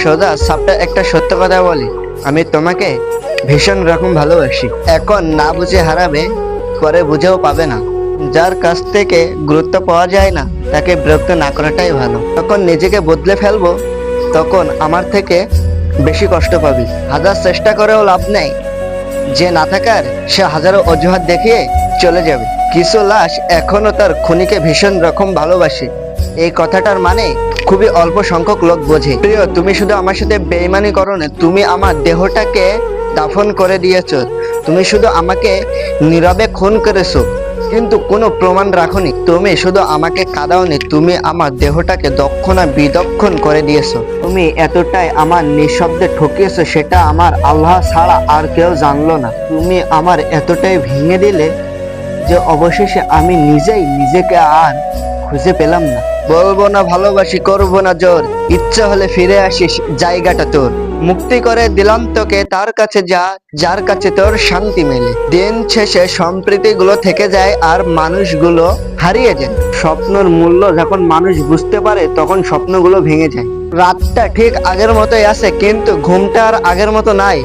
সোজা সাপটা একটা সত্য কথা বলি, আমি তোমাকে ভীষণ রকম ভালোবাসি। এখন না বুঝে হারাবে, পরে বুঝেও পাবে না। যার কাছ থেকে গুরুত্ব পাওয়া যায় না তাকে বিরক্ত না করাটাই ভালো। তখন নিজেকে বদলে ফেলবো, তখন আমার থেকে বেশি কষ্ট পাবি। হাজার চেষ্টা করেও লাভ নেই, যে না থাকার সে হাজারো অজুহাত দেখিয়ে চলে যাবে। কিছু লাশ এখনো তার খুনিকে ভীষণ রকম ভালোবাসে, এই কথাটার মানে খুবই অল্প সংখ্যক লোক বোঝে। প্রিয়, তুমি শুধু আমার সাথে বেইমানি করো না, তুমি আমার দেহটাকে দাফন করে দিয়েছো। তুমি শুধু আমাকে নীরবে খুন করেছো, কিন্তু কোনো প্রমাণ রাখোনি। তুমি শুধু আমাকে কাঁদাওনি, তুমি আমার দেহটাকে দক্ষণা বিদক্ষণ করে দিয়েছো। তুমি এতটাই আমার নিঃশব্দে ঠকিয়েছো, সেটা আমার আল্লাহ ছাড়া আর কেউ জানলো না। তুমি আমার এতটাই ভেঙে দিলে যে অবশেষে আমি নিজেই নিজেকে আর খুঁজে পেলাম না। বলবো না ভালোবাসি, করবো না জোর, ইচ্ছা হলে ফিরে আসিস জায়গাটা তোর। মুক্তি করে দিলাম তোকে, তার কাছে যা যার কাছে তোর শান্তি মেলে। দিন শেষে সম্প্রীতি গুলো থেকে যায় আর মানুষগুলো হারিয়ে যায়। স্বপ্নের মূল্য যখন মানুষ বুঝতে পারে তখন স্বপ্নগুলো ভেঙে যায়। রাতটা ঠিক আগের মতোই আছে, কিন্তু ঘুমটা আর আগের মতো নাই।